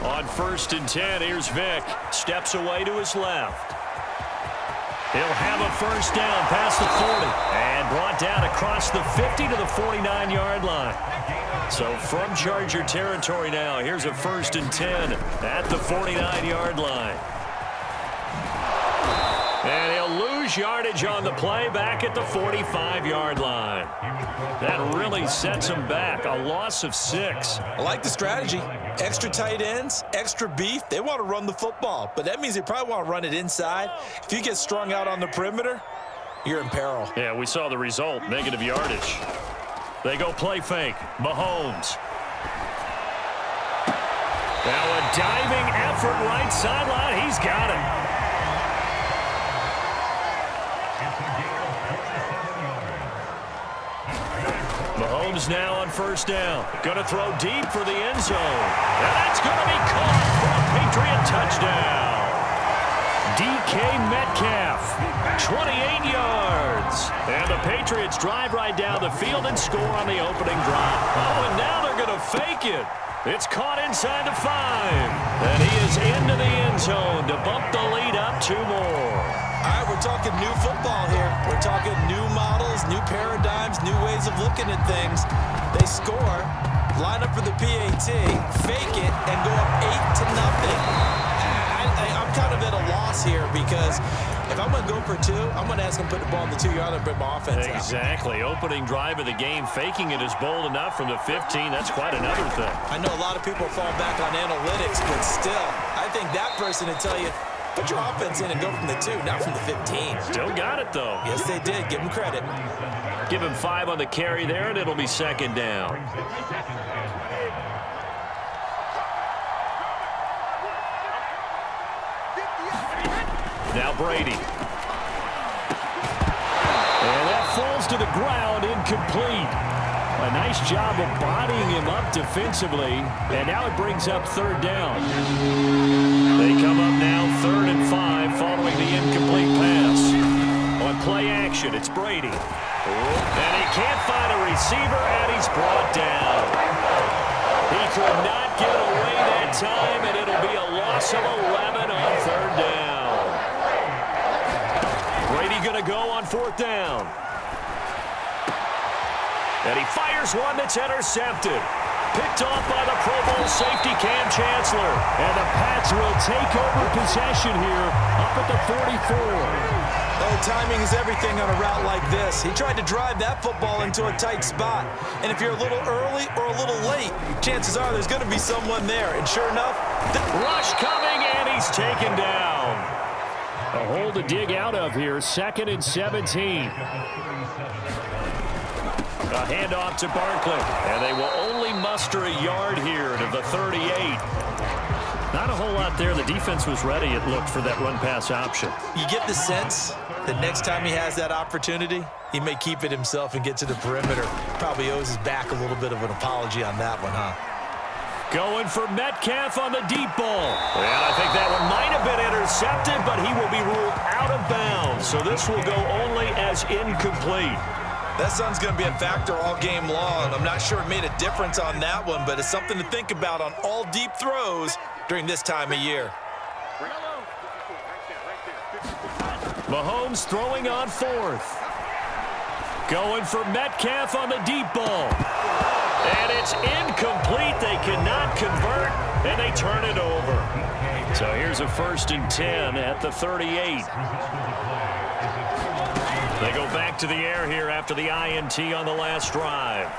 On 1st and 10, here's Vick. Steps away to his left. He'll have a first down past the 40. And brought down across the 50 to the 49-yard line. So from Charger territory now, here's a 1st and 10 at the 49-yard line. And he'll lose yardage on the play back at the 45-yard line. That really sets him back. A loss of 6. I like the strategy. Extra tight ends, extra beef. They want to run the football, but that means they probably want to run it inside. If you get strung out on the perimeter, you're in peril. Yeah, we saw the result. Negative yardage. They go play fake. Mahomes. Now a diving effort right sideline. He's got it. Mahomes now on first down. Going to throw deep for the end zone. And that's going to be caught for a Patriot touchdown. DK Metcalf, 28 yards. And the Patriots drive right down the field and score on the opening drive. Oh, and now they're going to fake it. It's caught inside the 5. And he is into the end zone to bump the lead up 2 more. All right, we're talking new football here. We're talking new models, new paradigms, new ways of looking at things. They score, line up for the PAT, fake it, and go up 8-0. I'm kind of at a loss here because if I'm going to go for 2, I'm going to ask him to put the ball in the 2-yard and bring my offense out. Exactly. Opening drive of the game, faking it is bold enough from the 15. That's quite another thing. I know a lot of people fall back on analytics, but still, I think that person would tell you, put your offense in and go from the 2, not from the 15. Still got it, though. Yes, they did. Give him credit. Give him 5 on the carry there, and it'll be 2nd down. Now Brady. And that falls to the ground, incomplete. A nice job of bodying him up defensively, and now it brings up 3rd down. They come up now 3rd and 5 following the incomplete pass. On play action, it's Brady. And he can't find a receiver, and he's brought down. He could not get away that time, and it'll be a loss of 11 on 3rd down. Brady going to go on 4th down. And he fires one that's intercepted. Picked off by the Pro Bowl safety Cam Chancellor. And the Pats will take over possession here up at the 44. Oh, timing is everything on a route like this. He tried to drive that football into a tight spot. And if you're a little early or a little late, chances are there's going to be someone there. And sure enough, rush coming, and he's taken down. A hole to dig out of here, 2nd and 17. A handoff to Barkley, and they will only muster a yard here to the 38. Not a whole lot there. The defense was ready, it looked, for that run-pass option. You get the sense that next time he has that opportunity, he may keep it himself and get to the perimeter. Probably owes his back a little bit of an apology on that one, huh? Going for Metcalf on the deep ball. And I think that one might have been intercepted, but he will be ruled out of bounds. So this will go only as incomplete. That sun's going to be a factor all game long. I'm not sure it made a difference on that one, but it's something to think about on all deep throws during this time of year. Mahomes throwing on 4th. Going for Metcalf on the deep ball. And it's incomplete. They cannot convert, and they turn it over. So here's a 1st and 10 at the 38. They go back to the air here after the INT on the last drive.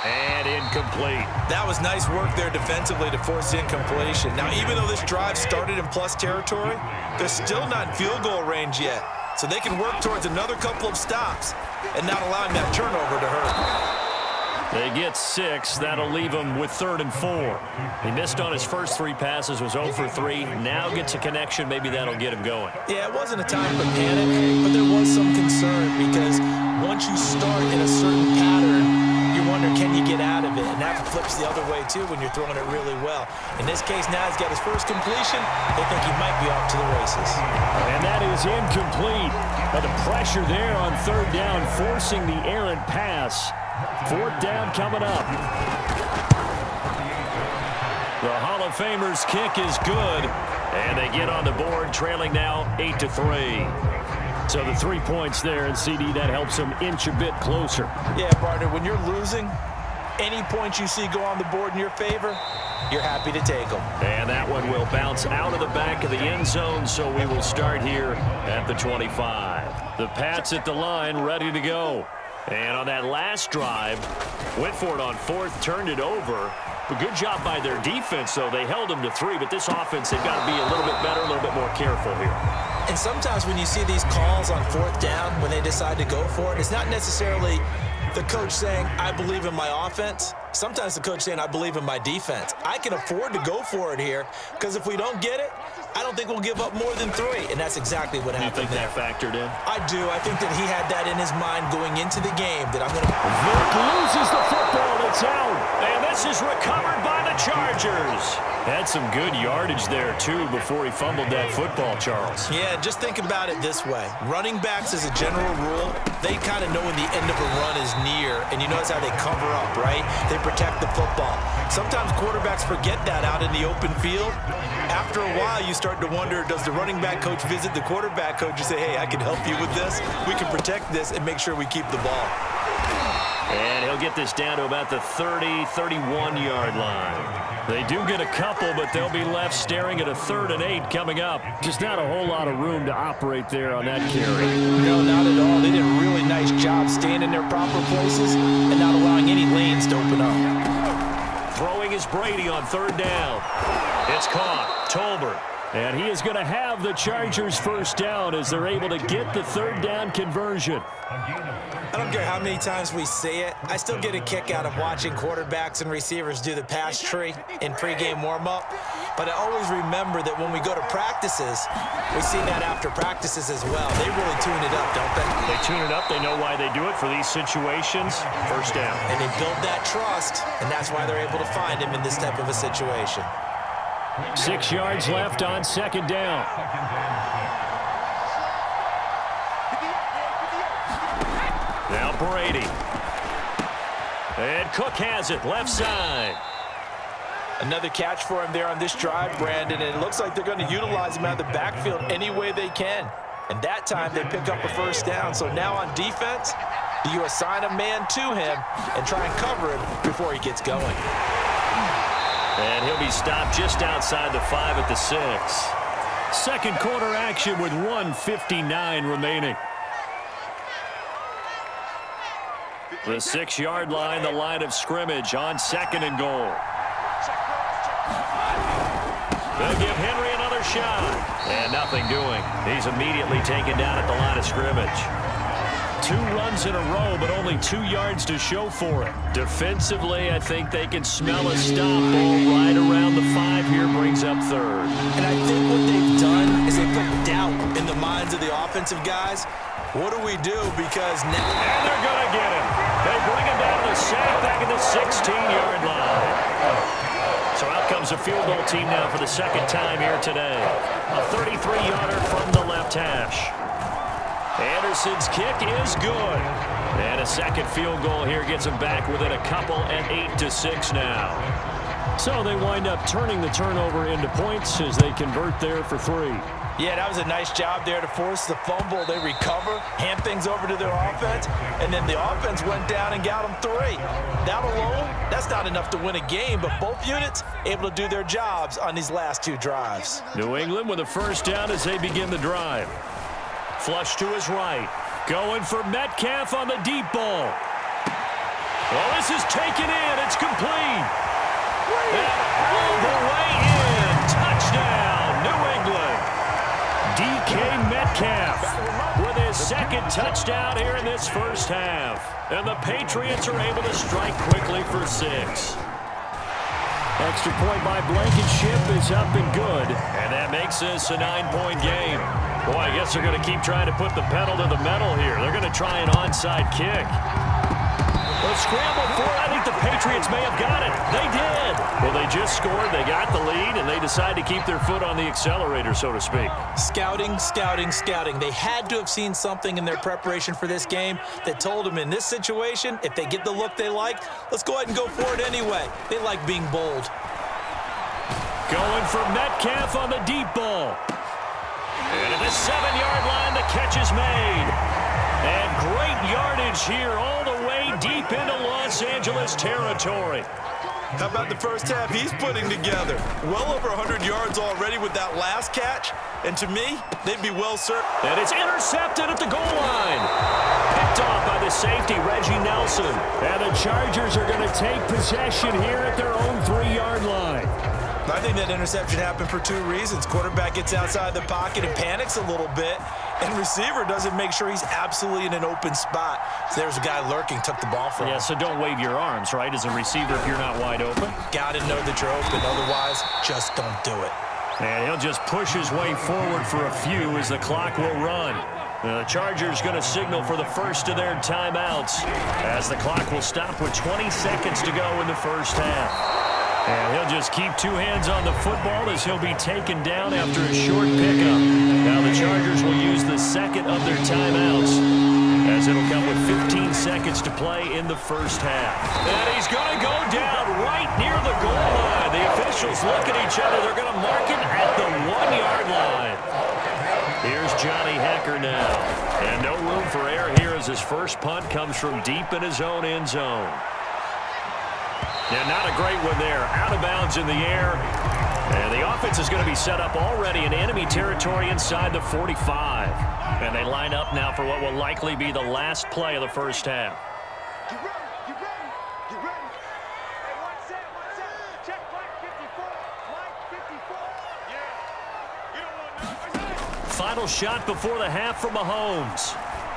And incomplete. That was nice work there defensively to force incompletion. Now, even though this drive started in plus territory, they're still not in field goal range yet. So they can work towards another couple of stops and not allowing that turnover to hurt. They get 6. That'll leave him with 3rd and 4. He missed on his first 3 passes, was 0 for 3. Now gets a connection. Maybe that'll get him going. Yeah, it wasn't a time for panic, but there was some concern because once you start in a certain pattern, you wonder, can you get out of it? And that flips the other way, too, when you're throwing it really well. In this case, now he's got his first completion. They think he might be off to the races. And that is incomplete. But the pressure there on 3rd down, forcing the errant pass. 4th down coming up. The Hall of Famer's kick is good, and they get on the board, trailing now 8-3. So the 3 points there, and CD, that helps them inch a bit closer. Yeah, partner, when you're losing, any points you see go on the board in your favor, you're happy to take them. And that one will bounce out of the back of the end zone, so we will start here at the 25. The Pats at the line, ready to go. And on that last drive, went for it on fourth, turned it over. A good job by their defense, though. They held them to 3, but this offense, they've got to be a little bit better, a little bit more careful here. And sometimes when you see these calls on fourth down, when they decide to go for it, it's not necessarily the coach saying, I believe in my offense. Sometimes the coach saying, I believe in my defense. I can afford to go for it here, because if we don't get it, I don't think we'll give up more than 3, and that's exactly what happened there. You think that factored in? I do. I think that he had that in his mind going into the game, that I'm going to... Vick loses the football. It's out. And this is recovered by the Chargers. Had some good yardage there, too, before he fumbled that football, Charles. Yeah, just think about it this way. Running backs, as a general rule, they kind of know when the end of a run is near, and you notice how they cover up, right? They protect the football. Sometimes quarterbacks forget that out in the open field. After a while, you start to wonder, does the running back coach visit the quarterback coach and say, hey, I can help you with this? We can protect this and make sure we keep the ball. And he'll get this down to about the 30, 31-yard line. They do get a couple, but they'll be left staring at a 3rd and 8 coming up. Just not a whole lot of room to operate there on that carry. No, not at all. They did a really nice job staying in their proper places and not allowing any lanes to open up. Throwing is Brady on 3rd down. It's caught. Tolbert. And he is going to have the Chargers first down as they're able to get the 3rd down conversion. I don't care how many times we see it. I still get a kick out of watching quarterbacks and receivers do the pass tree in pregame warm-up. But I always remember that when we go to practices, we see that after practices as well. They really tune it up, don't they? They tune it up. They know why they do it for these situations. First down. And they build that trust, and that's why they're able to find him in this type of a situation. 6 yards left on 2nd down. Now Brady. And Cook has it, left side. Another catch for him there on this drive, Brandon, and it looks like they're going to utilize him out of the backfield any way they can. And that time they pick up a first down. So now on defense, do you assign a man to him and try and cover him before he gets going? And he'll be stopped just outside the 5 at the 6. Second quarter action with 1:59 remaining. The 6-yard line, the line of scrimmage on 2nd and goal. They'll give Henry another shot. And nothing doing. He's immediately taken down at the line of scrimmage. 2 runs in a row, but only 2 yards to show for it. Defensively, I think they can smell a stop. Ball right around the 5 here, brings up 3rd. And I think what they've done is they put doubt in the minds of the offensive guys. What do we do? Because now... And they're going to get him. They bring him down to the sack back at the 16-yard line. So out comes a field goal team now for the 2nd time here today. A 33-yarder from the left hash. Anderson's kick is good. And a second field goal here gets him back within a couple at 8-6 now. So they wind up turning the turnover into points as they convert there for 3. Yeah, that was a nice job there to force the fumble. They recover, hand things over to their offense, and then the offense went down and got them 3. That alone, that's not enough to win a game, but both units able to do their jobs on these last 2 drives. New England with a first down as they begin the drive. Flush to his right. Going for Metcalf on the deep ball. Well, this is taken in. It's complete. All the way in. Touchdown, New England. DK Metcalf with his 2nd touchdown here in this first half. And the Patriots are able to strike quickly for 6. Extra point by Blankenship is up and good. And that makes this a 9-point game. Boy, I guess they're going to keep trying to put the pedal to the metal here. They're going to try an onside kick. A scramble for it. I think the Patriots may have got it. They did. Well, they just scored. They got the lead, and they decide to keep their foot on the accelerator, so to speak. Scouting, scouting, scouting. They had to have seen something in their preparation for this game that told them in this situation, if they get the look they like, let's go ahead and go for it anyway. They like being bold. Going for Metcalf on the deep ball. And at the 7-yard line, the catch is made. And great yardage here all the way deep into Los Angeles territory. How about the first half he's putting together? Well over 100 yards already with that last catch. And to me, they'd be well served. And it's intercepted at the goal line. Picked off by the safety, Reggie Nelson. And the Chargers are going to take possession here at their own 3-yard line. I think that interception happened for 2 reasons. Quarterback gets outside the pocket and panics a little bit, and receiver doesn't make sure he's absolutely in an open spot. So there's a guy lurking, took the ball from him. Yeah, so don't wave your arms, right, as a receiver if you're not wide open. Got to know that you're open. Otherwise, just don't do it. And he'll just push his way forward for a few as the clock will run. The Chargers going to signal for the first of their timeouts as the clock will stop with 20 seconds to go in the first half. And he'll just keep 2 hands on the football as he'll be taken down after a short pickup. Now the Chargers will use the second of their timeouts as it'll come with 15 seconds to play in the first half. And he's going to go down right near the goal line. The officials look at each other. They're going to mark him at the 1-yard line. Here's Johnny Hecker now. And no room for error here as his first punt comes from deep in his own end zone. Yeah, not a great one there. Out of bounds in the air. And the offense is going to be set up already in enemy territory inside the 45. And they line up now for what will likely be the last play of the first half. Get ready, get ready, get ready. Hey, one set. Check Mike 54. Mike 54. Yeah. You don't want no. Final shot before the half from Mahomes.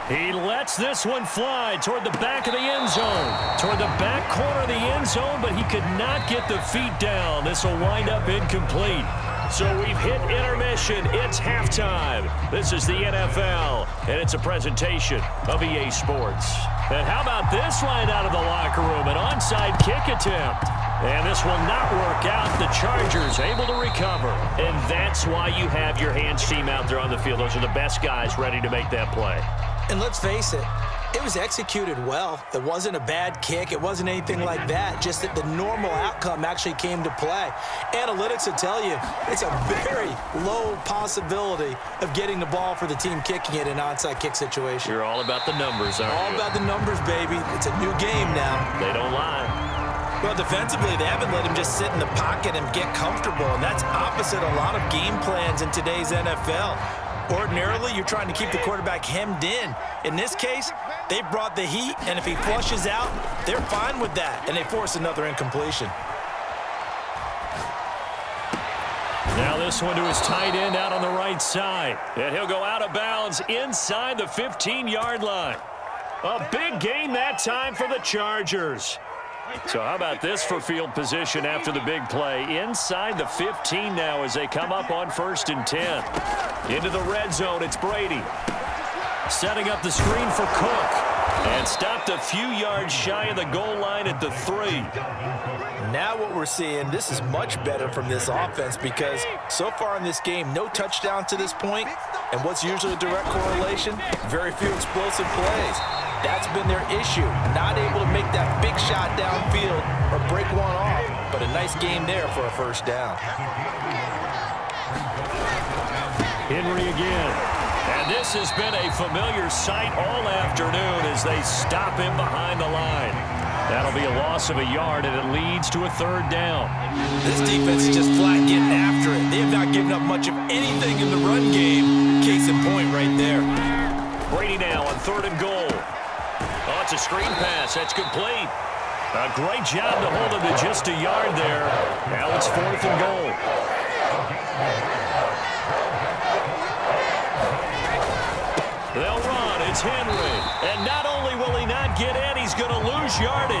He lets this one fly toward the back of the end zone. Toward the back corner of the end zone, but he could not get the feet down. This will wind up incomplete. So we've hit intermission. It's halftime. This is the NFL, and it's a presentation of EA Sports. And how about this line out of the locker room? An onside kick attempt. And this will not work out. The Chargers able to recover. And that's why you have your hands team out there on the field. Those are the best guys ready to make that play. And let's face it, it was executed well. It wasn't a bad kick. It wasn't anything like that. Just that the normal outcome actually came to play. Analytics will tell you it's a very low possibility of getting the ball for the team kicking it in an onside kick situation. You're all about the numbers, aren't you? All about the numbers, baby. It's a new game now. They don't lie. Well, defensively, they haven't let him just sit in the pocket and get comfortable, and that's opposite a lot of game plans in today's NFL. Ordinarily, you're trying to keep the quarterback hemmed in. In this case, they brought the heat, and if he flushes out, they're fine with that, and they force another incompletion. Now this one to his tight end out on the right side. And he'll go out of bounds inside the 15-yard line. A big gain that time for the Chargers. So how about this for field position after the big play? Inside the 15 now as they come up on 1st and 10. Into the red zone, it's Brady. Setting up the screen for Cook. And stopped a few yards shy of the goal line at the 3. Now what we're seeing, this is much better from this offense because so far in this game, no touchdown to this point, and what's usually a direct correlation, very few explosive plays. That's been their issue, not able to make that big shot downfield or break one off, but a nice game there for a first down. Henry again. And this has been a familiar sight all afternoon as they stop him behind the line. That'll be a loss of a yard, and it leads to a 3rd down. This defense is just flat getting after it. They have not given up much of anything in the run game. Case in point right there. Brady now on 3rd and goal. Oh, it's a screen pass. That's complete. A great job to hold him to just a yard there. Now it's 4th and goal. They'll run. It's Henry. And not only will he not get in, he's going to lose yardage.